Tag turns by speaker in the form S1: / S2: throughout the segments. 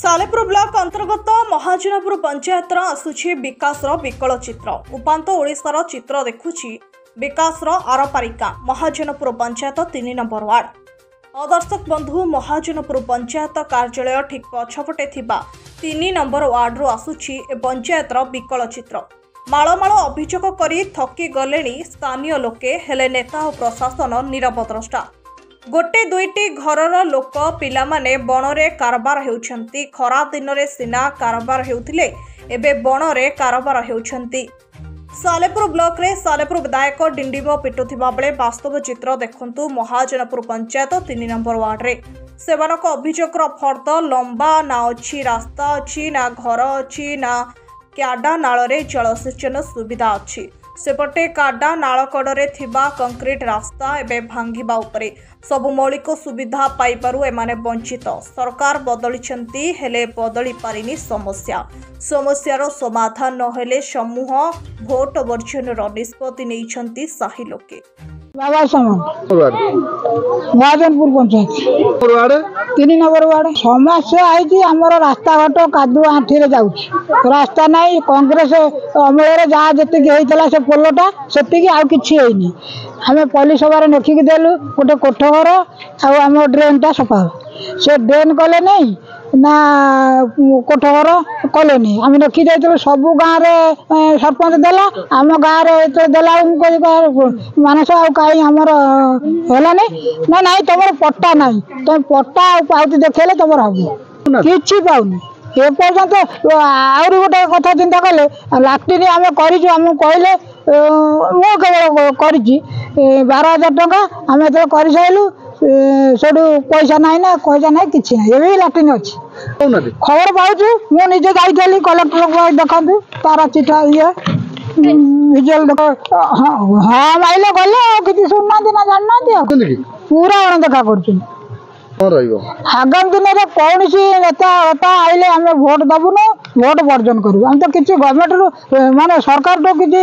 S1: Salepur block अंतर्गत महाजनपुर पंचायत आसूची विकास विकल चित्र उपांत ओडिशार चित्र देखुची विकास आरपारिका महाजनपुर पंचायत 3 नंबर वार्ड। अदर्शक बंधु महाजनपुर पंचायत कार्यालय ठीक पछपटे 3 नंबर वार्ड आसूची पंचायत विकल चित्र। मालमाल अभियोग करी थकी गले स्थानीय लोके हेले नेता और प्रशासन नीरव द्रष्टा। गोटे दुईटी घरर लोक पिलामाने बनरे कारबार हेउछंती। खरा दिन रे सिना कारबार हेउथिले एबे बनरे कारबार हेउछंती। सालेपुर ब्लॉक रे सालेपुर विधायक डिंडिम पिटुथिबा बेले वास्तव चित्र देखंतु महाजनपुर पंचायत 3 नंबर वार्ड रे। सेवानक अभियोगर फर्द लंबा ना अछि रास्ता अछि ना घर अछि ना क्याडा नाଳରେ जलसेचन सुविधा अछि। सेपटे काडा नालकड़े थिबा कंक्रीट रास्ता एवं भांगिबा उपरे सबु मौलिक सुविधा पाइबारु एमाने वंचित। सरकार बदलिछंती हेले बदली पारिनी समस्यार समाधान नहेले समूह भोट वर्जनर निष्पत्ति नेइछंती साही लोके।
S2: बाबा समान महाजनपुर पंचायत 3 नंबर वार्ड समस्या है आमर रास्ता घाट कादुआ आंठी जाऊँच रास्ता नहीं। कांग्रेस अमल जहाँ जी होता से पोलटा से आउ कि आम पल्ली सभा नखिकी देलु गोटे कोठघर आम ड्रेनटा सफा से ड्रेन कले नहीं ना कोठघर कले नहीं। आम रखी जाइए सब गाँव में सरपंच देला आम गाँव में देला मानस आई आमर है ना ना तुम पट्टा ना तुम पट्टा पाउती देखले तुम हम कि पाऊनी एपर्यंत आहरी गोटे कथा चिंता कले लाट्रिन आम करमु कहले मु केवल कर 12,000 टका आम जो कर सारू सेठू पैसा ना ना पैसा ना कि ना लाट्रिन अच्छी खबर पाऊँ मुझे जाइली कलेक्टर देखा तार चिठा ये हाँ माइले गले कि शुणुना ना जानना पूरा अणदेखा कर आगामी दिन में कौन सी नेता आइले आम भोट दबुन भोट वर्जन करूँ। आम तो किसी गवर्नमेंट माने सरकार तो किसी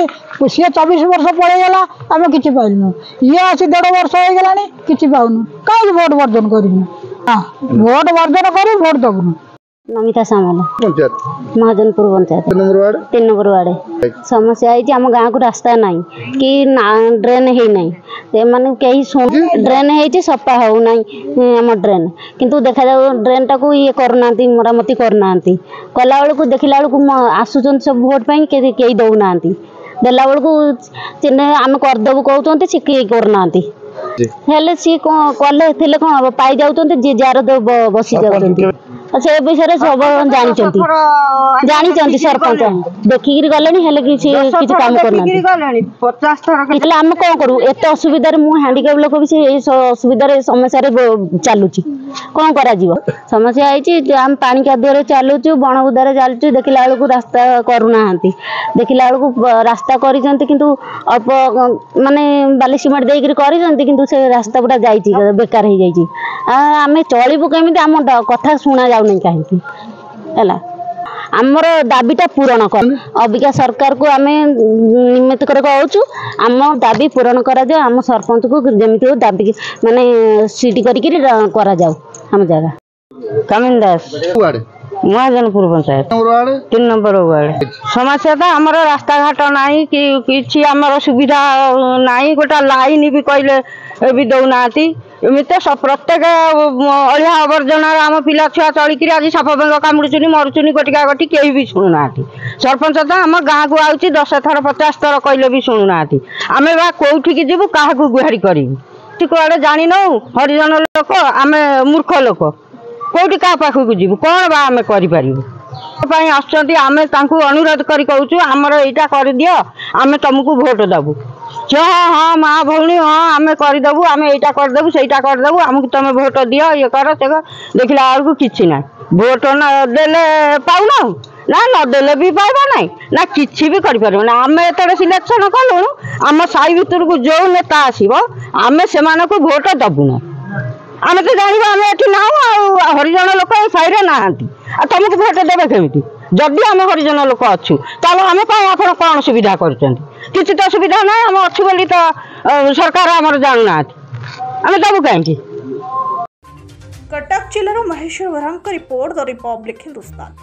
S2: सी 24 वर्ष पड़ेगा आम कि पाइलु ये आसी 1.5 वर्ष हो गला कि पाऊनु कहीं भोट वर्जन करूँ। हाँ भोट वर्जन करूँ भोट दबुन।
S3: नमिता सामल महाजनपुर पंचायत 3 नंबर वार्ड समस्या है आम गाँव को रास्ता नहीं कि ड्रेन है नहीं माने कहीं ड्रेन है सफा हो ना आम ड्रेन किंतु देखा जाऊ ड्रेन टाक ये करना मरामती करना कला बेलू देखला बेलू आसुच्च सब भोट पाई कई दौना देला बेलू आम करदेबू कहते सी कई करना हेले सी कले कौन हम पाई जाऊँ जी जार बसी जाऊँ से विषय सब जानी सरपंच देखिक गले किसी काम करना आम कौन करूँ एत असुविधा मुझे हैंडिकाप लोक भी असुविधा समस्या चलुची कौन करा समस्या है आम पानी कादुआ चलुचु बण बुदारे चलुचु देखला बेलू रास्ता करूना देखला बेलू रास्ता कर अल्प माने बाली सिमेंट देकर कर से रास्ता पूरा जाइए बेकार हो जाइए आम चलू केमी आम कथा शुणा नहीं कहीं आमर दाबीटा पूरण कर अबिका सरकार को आम निमित्त कर कहूँ आम दाबी पूरण करा जाओ आम सरपंच को जमी दाबी माने सीट करा जाओ आम जगह कामिन दास महाजनपुर पंचायत 3 नंबर वार्ड समस्या तो आमर रास्ता घाट नहीं कि आमर सुविधा नहीं गोटा लाइन भी कहले भी दौना एमती तो प्रत्येक अलिया आवर्जना आम पिला छुआ चलिकी आज साप बेंग कामुड़ुचुनी मरुचुनी गोटिका गोटी कहीं भी शुणुना सरपंच तो आम गाँव को आउची 10 थर 50 थर कहले भी शुणुना आम बा कौटिकी जीवु क्या गुहारी करूँ कड़े जानी नौ हरिजन लोक आम मूर्ख लोक कौटी क्या पाखक जीवु कौन बा आम करें आम अनुरोध कर कहूँ आमर यहाँ कर दियो आम तुमको भोट दबू हाँ हाँ माँ भौणी हाँ आम करदेबू आम यहाँ करदेबू से करदेबू आमको तुम भोट दियो ये कर से देखला बेलू कि ना भोट नदेले पाऊना ना नदेले भी पाइबा ना ना किसी भी कर आम एत सिलेक्शन कलु आम साई भितर को जो नेता आसब आम से भोट दबुना आम तो जानवा आम ये ना हरिजन लोक साई ना तुमको भोट देवे केमी जदि आम हरिजन लोक अच्छु आम कौन सुविधा कर किसी तो सुविधा ना आम अच्छु बोली तो सरकार आम जानूना आम दबू कहीं।
S1: कटक जिलार महेश्वर वरांक रिपोर्ट द रिपब्लिक हिंदुस्तान।